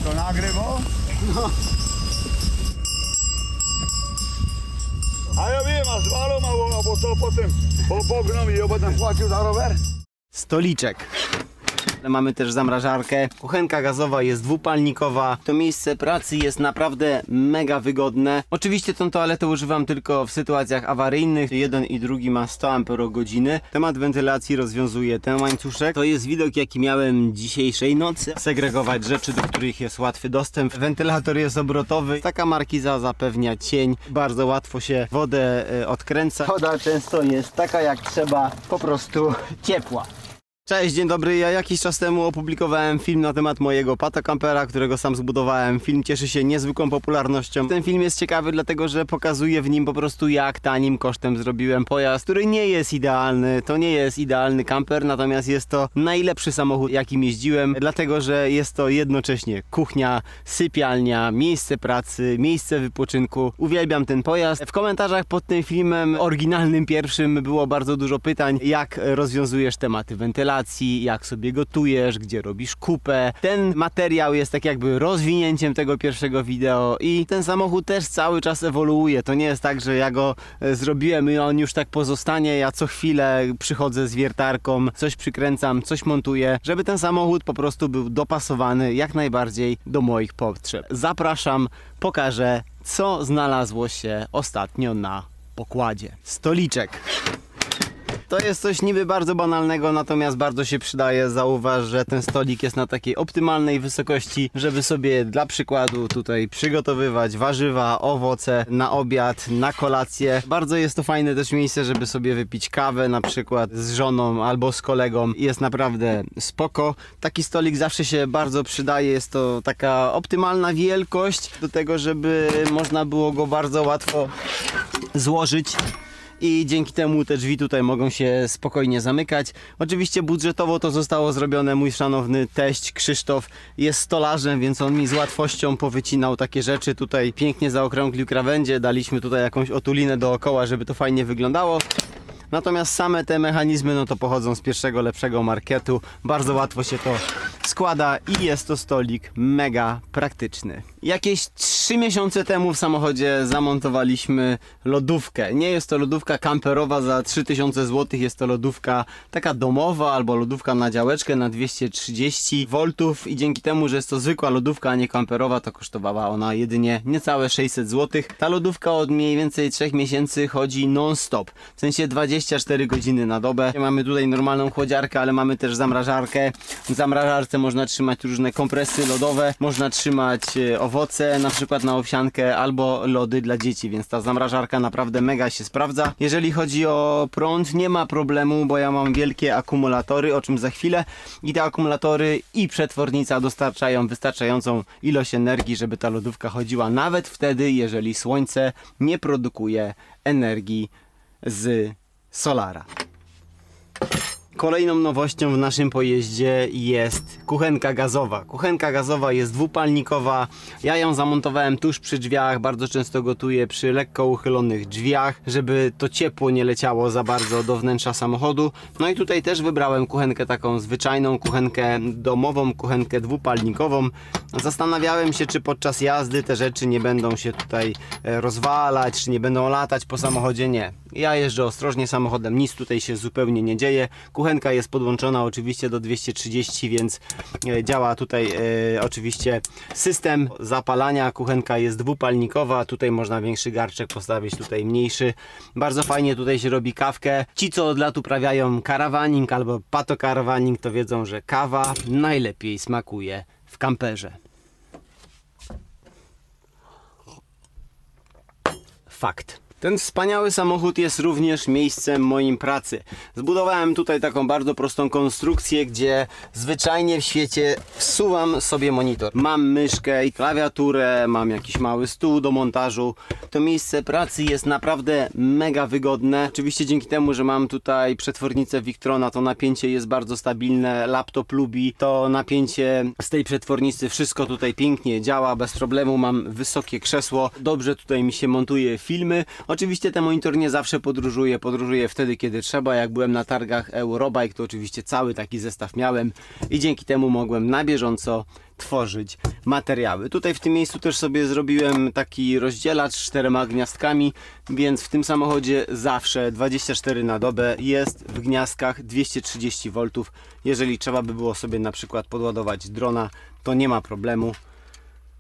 To nagrywa? No. A ja wiem, a zwalą mało, bo to potem pogną i potem płacił za rower. Stoliczek. Mamy też zamrażarkę. Kuchenka gazowa jest dwupalnikowa. To miejsce pracy jest naprawdę mega wygodne. Oczywiście tą toaletę używam tylko w sytuacjach awaryjnych. Jeden i drugi ma 100 Ah. Temat wentylacji rozwiązuje ten łańcuszek. To jest widok, jaki miałem dzisiejszej nocy. Segregować rzeczy, do których jest łatwy dostęp. Wentylator jest obrotowy. Taka markiza zapewnia cień. Bardzo łatwo się wodę odkręca. Woda często jest taka jak trzeba, po prostu ciepła. Cześć, dzień dobry. Ja jakiś czas temu opublikowałem film na temat mojego patokampera, którego sam zbudowałem. Film cieszy się niezwykłą popularnością. Ten film jest ciekawy, dlatego że pokazuje w nim po prostu, jak tanim kosztem zrobiłem pojazd, który nie jest idealny. To nie jest idealny kamper, natomiast jest to najlepszy samochód, jakim jeździłem, dlatego że jest to jednocześnie kuchnia, sypialnia, miejsce pracy, miejsce wypoczynku. Uwielbiam ten pojazd. W komentarzach pod tym filmem, oryginalnym pierwszym, było bardzo dużo pytań, jak rozwiązujesz tematy wentylacji, jak sobie gotujesz, gdzie robisz kupę. Ten materiał jest tak jakby rozwinięciem tego pierwszego wideo i ten samochód też cały czas ewoluuje. To nie jest tak, że ja go zrobiłem i on już tak pozostanie. Ja co chwilę przychodzę z wiertarką, coś przykręcam, coś montuję, żeby ten samochód po prostu był dopasowany jak najbardziej do moich potrzeb. Zapraszam, pokażę, co znalazło się ostatnio na pokładzie. Stoliczek. To jest coś niby bardzo banalnego, natomiast bardzo się przydaje. Zauważ, że ten stolik jest na takiej optymalnej wysokości, żeby sobie dla przykładu tutaj przygotowywać warzywa, owoce na obiad, na kolację. Bardzo jest to fajne też miejsce, żeby sobie wypić kawę na przykład z żoną albo z kolegą. Jest naprawdę spoko. Taki stolik zawsze się bardzo przydaje. Jest to taka optymalna wielkość do tego, żeby można było go bardzo łatwo złożyć. I dzięki temu te drzwi tutaj mogą się spokojnie zamykać. Oczywiście budżetowo to zostało zrobione. Mój szanowny teść Krzysztof jest stolarzem, więc on mi z łatwością powycinał takie rzeczy. Tutaj pięknie zaokrąglił krawędzie. Daliśmy tutaj jakąś otulinę dookoła, żeby to fajnie wyglądało. Natomiast same te mechanizmy no to pochodzą z pierwszego, lepszego marketu. Bardzo łatwo się to składa i jest to stolik mega praktyczny. Jakieś 3 miesiące temu w samochodzie zamontowaliśmy lodówkę. Nie jest to lodówka kamperowa za 3000 zł, jest to lodówka taka domowa albo lodówka na działeczkę na 230 V i dzięki temu, że jest to zwykła lodówka, a nie kamperowa, to kosztowała ona jedynie niecałe 600 zł. Ta lodówka od mniej więcej 3 miesięcy chodzi non-stop, w sensie 24 godziny na dobę. Mamy tutaj normalną chłodziarkę, ale mamy też zamrażarkę. W zamrażarce można trzymać różne kompresy lodowe, można trzymać owoce, na przykład na owsiankę, albo lody dla dzieci, więc ta zamrażarka naprawdę mega się sprawdza. Jeżeli chodzi o prąd, nie ma problemu, bo ja mam wielkie akumulatory, o czym za chwilę, i te akumulatory i przetwornica dostarczają wystarczającą ilość energii, żeby ta lodówka chodziła nawet wtedy, jeżeli słońce nie produkuje energii z solara. Kolejną nowością w naszym pojeździe jest kuchenka gazowa. Kuchenka gazowa jest dwupalnikowa. Ja ją zamontowałem tuż przy drzwiach. Bardzo często gotuję przy lekko uchylonych drzwiach, żeby to ciepło nie leciało za bardzo do wnętrza samochodu. No i tutaj też wybrałem kuchenkę taką zwyczajną, kuchenkę domową, kuchenkę dwupalnikową. Zastanawiałem się, czy podczas jazdy te rzeczy nie będą się tutaj rozwalać, czy nie będą latać po samochodzie. Nie. Ja jeżdżę ostrożnie samochodem, nic tutaj się zupełnie nie dzieje. Kuchenka jest podłączona oczywiście do 230, więc działa tutaj oczywiście system zapalania. Kuchenka jest dwupalnikowa, tutaj można większy garczek postawić, tutaj mniejszy. Bardzo fajnie tutaj się robi kawkę. Ci, co od lat uprawiają karawaning albo patokarawaning, to wiedzą, że kawa najlepiej smakuje w kamperze. Fakt. Ten wspaniały samochód jest również miejscem moim pracy. Zbudowałem tutaj taką bardzo prostą konstrukcję, gdzie zwyczajnie w świecie wsuwam sobie monitor. Mam myszkę i klawiaturę, mam jakiś mały stół do montażu. To miejsce pracy jest naprawdę mega wygodne. Oczywiście dzięki temu, że mam tutaj przetwornicę Victrona, to napięcie jest bardzo stabilne. Laptop lubi to napięcie z tej przetwornicy. Wszystko tutaj pięknie działa, bez problemu. Mam wysokie krzesło. Dobrze tutaj mi się montuje filmy. Oczywiście ten monitor nie zawsze podróżuje wtedy, kiedy trzeba. Jak byłem na targach Eurobike, to oczywiście cały taki zestaw miałem i dzięki temu mogłem na bieżąco tworzyć materiały. Tutaj w tym miejscu też sobie zrobiłem taki rozdzielacz z 4 gniazdkami, więc w tym samochodzie zawsze 24 na dobę jest w gniazdkach 230 V. Jeżeli trzeba by było sobie na przykład podładować drona, to nie ma problemu.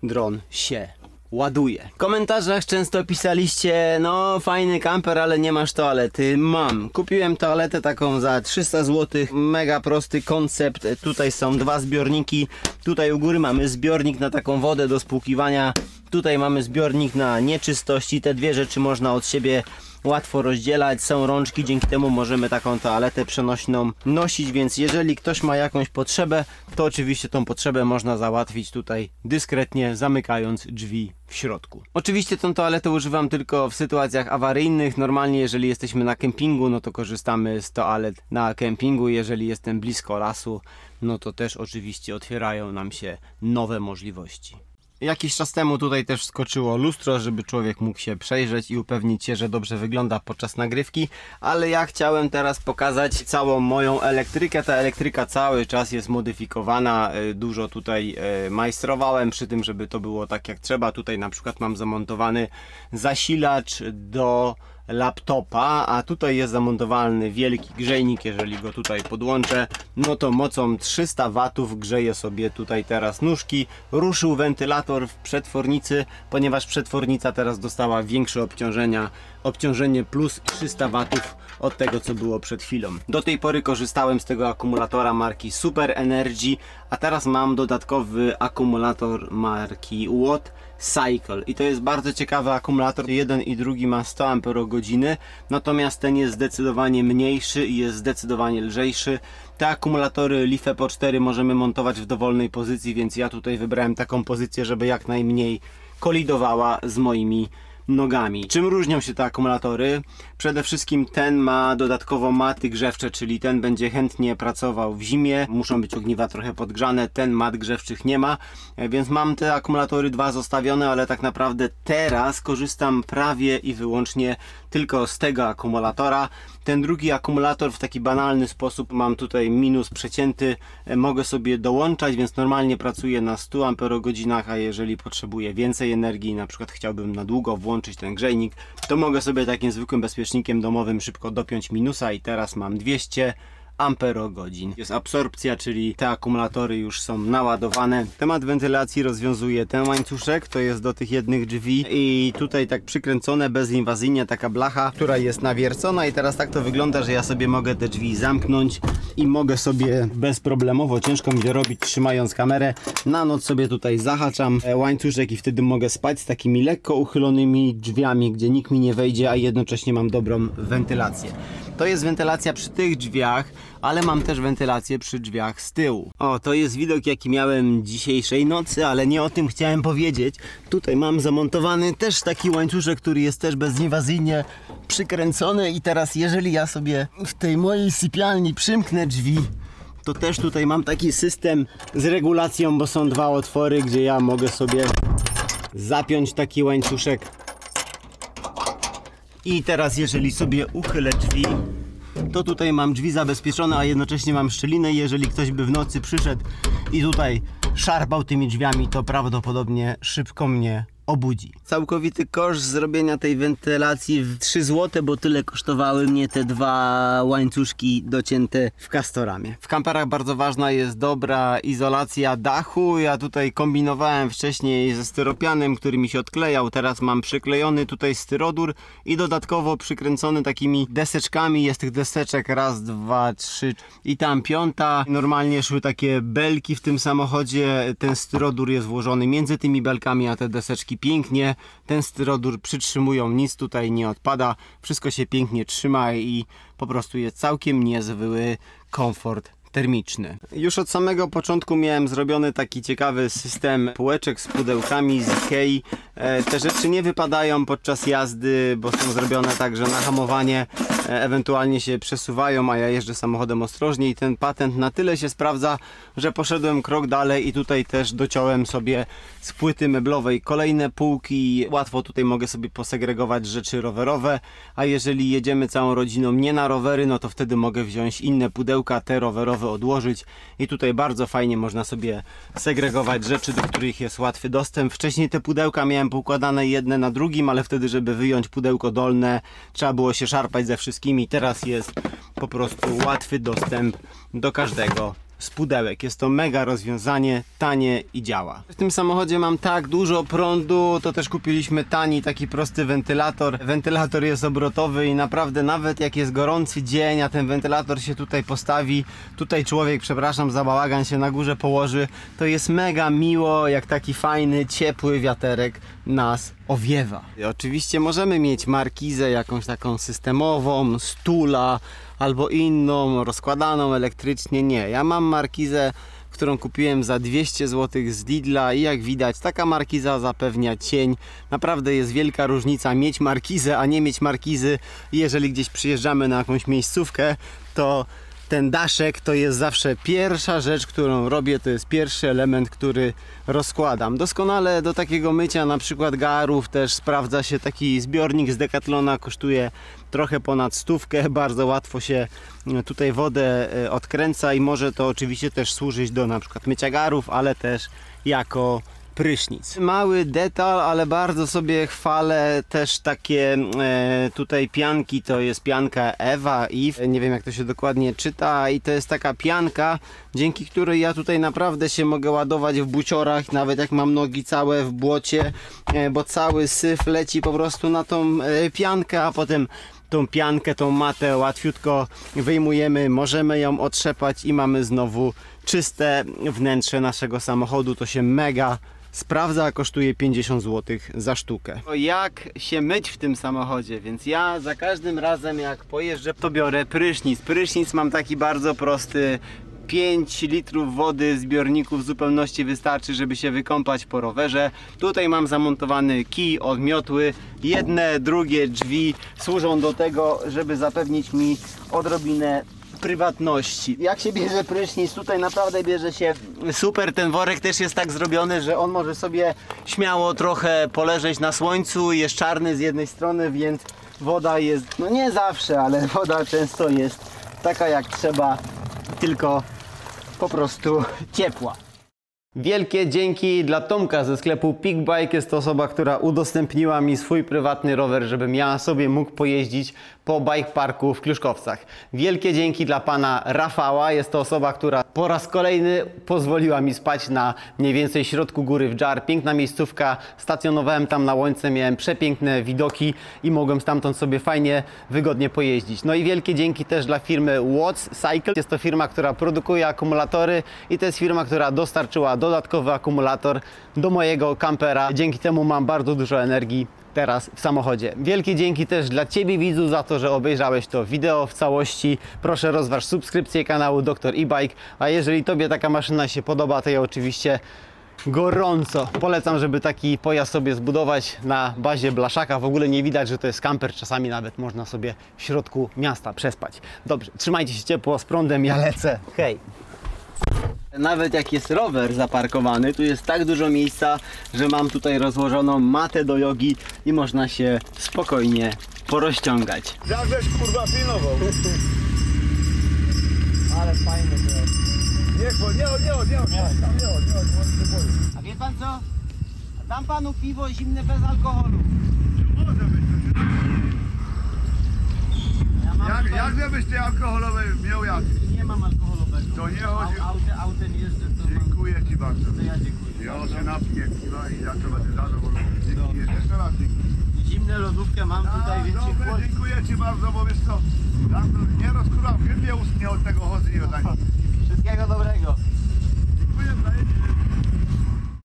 Dron się ładuje. W komentarzach często pisaliście: no fajny kamper, ale nie masz toalety. Mam. Kupiłem toaletę taką za 300 zł. Mega prosty koncept. Tutaj są 2 zbiorniki. Tutaj u góry mamy zbiornik na taką wodę do spłukiwania. Tutaj mamy zbiornik na nieczystości. Te dwie rzeczy można od siebie łatwo rozdzielać. Są rączki, dzięki temu możemy taką toaletę przenośną nosić, więc jeżeli ktoś ma jakąś potrzebę, to oczywiście tą potrzebę można załatwić tutaj dyskretnie, zamykając drzwi w środku. Oczywiście tą toaletę używam tylko w sytuacjach awaryjnych. Normalnie jeżeli jesteśmy na kempingu, no to korzystamy z toalet na kempingu. Jeżeli jestem blisko lasu, no to też oczywiście otwierają nam się nowe możliwości. Jakiś czas temu tutaj też wskoczyło lustro, żeby człowiek mógł się przejrzeć i upewnić się, że dobrze wygląda podczas nagrywki, ale ja chciałem teraz pokazać całą moją elektrykę. Ta elektryka cały czas jest modyfikowana, dużo tutaj majstrowałem przy tym, żeby to było tak jak trzeba. Tutaj na przykład mam zamontowany zasilacz do laptopa, a tutaj jest zamontowany wielki grzejnik. Jeżeli go tutaj podłączę, no to mocą 300 W grzeje sobie tutaj teraz nóżki. Ruszył wentylator w przetwornicy, ponieważ przetwornica teraz dostała większe obciążenie plus 300 W od tego, co było przed chwilą. Do tej pory korzystałem z tego akumulatora marki Super Energy, a teraz mam dodatkowy akumulator marki Watt Cycle i to jest bardzo ciekawy akumulator. Jeden i drugi ma 100 Ah, natomiast ten jest zdecydowanie mniejszy i jest zdecydowanie lżejszy. Te akumulatory LiFePO 4 możemy montować w dowolnej pozycji, więc ja tutaj wybrałem taką pozycję, żeby jak najmniej kolidowała z moimi nogami. Czym różnią się te akumulatory? Przede wszystkim ten ma dodatkowo maty grzewcze, czyli ten będzie chętnie pracował w zimie. Muszą być ogniwa trochę podgrzane, ten mat grzewczych nie ma, więc mam te akumulatory 2 zostawione, ale tak naprawdę teraz korzystam prawie i wyłącznie tylko z tego akumulatora. Ten drugi akumulator w taki banalny sposób, mam tutaj minus przecięty, mogę sobie dołączać, więc normalnie pracuję na 100 Ah, a jeżeli potrzebuję więcej energii, na przykład chciałbym na długo włączyć ten grzejnik, to mogę sobie takim zwykłym bezpiecznikiem domowym szybko dopiąć minusa i teraz mam 200 amperogodzin. Jest absorpcja, czyli te akumulatory już są naładowane. Temat wentylacji rozwiązuje ten łańcuszek, to jest do tych jednych drzwi i tutaj tak przykręcone bezinwazyjnie taka blacha, która jest nawiercona i teraz tak to wygląda, że ja sobie mogę te drzwi zamknąć i mogę sobie bezproblemowo, ciężko mi to robić trzymając kamerę, na noc sobie tutaj zahaczam łańcuszek i wtedy mogę spać z takimi lekko uchylonymi drzwiami, gdzie nikt mi nie wejdzie, a jednocześnie mam dobrą wentylację. To jest wentylacja przy tych drzwiach, ale mam też wentylację przy drzwiach z tyłu. O, to jest widok, jaki miałem dzisiejszej nocy, ale nie o tym chciałem powiedzieć. Tutaj mam zamontowany też taki łańcuszek, który jest też bezinwazyjnie przykręcony i teraz jeżeli ja sobie w tej mojej sypialni przymknę drzwi, to też tutaj mam taki system z regulacją, bo są 2 otwory, gdzie ja mogę sobie zapiąć taki łańcuszek. I teraz jeżeli sobie uchylę drzwi, to tutaj mam drzwi zabezpieczone, a jednocześnie mam szczelinę i jeżeli ktoś by w nocy przyszedł i tutaj szarpał tymi drzwiami, to prawdopodobnie szybko mnie obudzi. Całkowity koszt zrobienia tej wentylacji w 3 zł, bo tyle kosztowały mnie te 2 łańcuszki docięte w Castoramie. W kamperach bardzo ważna jest dobra izolacja dachu. Ja tutaj kombinowałem wcześniej ze styropianem, który mi się odklejał. Teraz mam przyklejony tutaj styrodur i dodatkowo przykręcony takimi deseczkami. Jest tych deseczek raz, 2, 3 i tam 5. Normalnie szły takie belki w tym samochodzie. Ten styrodur jest włożony między tymi belkami, a te deseczki pięknie ten styrodur przytrzymują, nic tutaj nie odpada, wszystko się pięknie trzyma i po prostu jest całkiem niezły komfort termiczny. Już od samego początku miałem zrobiony taki ciekawy system półeczek z pudełkami z Ikei. Te rzeczy nie wypadają podczas jazdy, bo są zrobione tak, że na hamowanie ewentualnie się przesuwają, a ja jeżdżę samochodem ostrożnie i ten patent na tyle się sprawdza, że poszedłem krok dalej i tutaj też dociąłem sobie z płyty meblowej kolejne półki. Łatwo tutaj mogę sobie posegregować rzeczy rowerowe, a jeżeli jedziemy całą rodziną nie na rowery, no to wtedy mogę wziąć inne pudełka, te rowerowe odłożyć i tutaj bardzo fajnie można sobie segregować rzeczy, do których jest łatwy dostęp. Wcześniej te pudełka miałem poukładane jedne na drugim, ale wtedy, żeby wyjąć pudełko dolne, trzeba było się szarpać ze wszystkimi. Teraz jest po prostu łatwy dostęp do każdego z pudełek. Jest to mega rozwiązanie, tanie i działa. W tym samochodzie mam tak dużo prądu, to też kupiliśmy tani, taki prosty wentylator. Wentylator jest obrotowy i naprawdę nawet jak jest gorący dzień, a ten wentylator się tutaj postawi, tutaj człowiek, przepraszam za bałagan, się na górze położy, to jest mega miło, jak taki fajny, ciepły wiaterek nas owiewa. I oczywiście możemy mieć markizę jakąś taką systemową, Stula albo inną, rozkładaną elektrycznie. Nie, ja mam markizę, którą kupiłem za 200 zł z Lidla i jak widać taka markiza zapewnia cień. Naprawdę jest wielka różnica mieć markizę, a nie mieć markizy. I jeżeli gdzieś przyjeżdżamy na jakąś miejscówkę, to ten daszek to jest zawsze pierwsza rzecz, którą robię, to jest pierwszy element, który rozkładam. Doskonale do takiego mycia na przykład garów też sprawdza się taki zbiornik z Decathlona, kosztuje trochę ponad 100, bardzo łatwo się tutaj wodę odkręca i może to oczywiście też służyć do na przykład mycia garów, ale też jako prysznic. Mały detal, ale bardzo sobie chwalę też takie tutaj pianki, to jest pianka Eva, nie wiem jak to się dokładnie czyta i to jest taka pianka, dzięki której ja tutaj naprawdę się mogę ładować w buciorach, nawet jak mam nogi całe w błocie, bo cały syf leci po prostu na tą piankę, a potem tą piankę, tą matę łatwiutko wyjmujemy, możemy ją otrzepać i mamy znowu czyste wnętrze naszego samochodu. To się mega sprawdza, kosztuje 50 zł za sztukę. Jak się myć w tym samochodzie, więc ja za każdym razem jak pojeżdżę, to biorę prysznic. Prysznic mam taki bardzo prosty, 5 litrów wody z zbiorniku w zupełności wystarczy, żeby się wykąpać po rowerze. Tutaj mam zamontowany kij od miotły. Jedne, drugie drzwi służą do tego, żeby zapewnić mi odrobinę prywatności. Jak się bierze prysznic, tutaj naprawdę bierze się super. Ten worek też jest tak zrobiony, że on może sobie śmiało trochę poleżeć na słońcu. Jest czarny z jednej strony, więc woda jest, no nie zawsze, ale woda często jest taka jak trzeba, tylko po prostu ciepła. Wielkie dzięki dla Tomka ze sklepu PickBike. Jest to osoba, która udostępniła mi swój prywatny rower, żebym ja sobie mógł pojeździć po bike parku w Kluszkowcach. Wielkie dzięki dla pana Rafała. Jest to osoba, która po raz kolejny pozwoliła mi spać na mniej więcej środku góry w Jar. Piękna miejscówka. Stacjonowałem tam na łące, miałem przepiękne widoki i mogłem stamtąd sobie fajnie, wygodnie pojeździć. No i wielkie dzięki też dla firmy Watts Cycle. Jest to firma, która produkuje akumulatory i to jest firma, która dostarczyła dodatkowy akumulator do mojego kampera. Dzięki temu mam bardzo dużo energii teraz w samochodzie. Wielkie dzięki też dla Ciebie, widzu, za to, że obejrzałeś to wideo w całości. Proszę rozważ subskrypcję kanału Dr. E-Bike, a jeżeli Tobie taka maszyna się podoba, to ja oczywiście gorąco polecam, żeby taki pojazd sobie zbudować na bazie blaszaka. W ogóle nie widać, że to jest kamper. Czasami nawet można sobie w środku miasta przespać. Dobrze, trzymajcie się ciepło, z prądem ja lecę. Hej! Nawet jak jest rower zaparkowany, tu jest tak dużo miejsca, że mam tutaj rozłożoną matę do jogi i można się spokojnie porozciągać. Jakżeś kurwa pilnował. Ale fajne to jest. Nie chodź, A wie pan co? Dam panu piwo zimne bez alkoholu. może być. Jak żebyś ty alkoholowe miał jakieś? Nie mam alkoholowego. To nie chodzi. Autem jeżdżę, to Dziękuję ci bardzo. To ja dziękuję. Ja się napiję piwa i za to będę zadowolony. Dzięki. Jeszcze raz dzięki. Zimne lodówkę mam tutaj, więc się Dobra, dziękuję ci bardzo, bo wiesz co, tam nie rozkuram, chybie ustnie od tego chodzi i od ani. Wszystkiego dobrego. Dziękuję za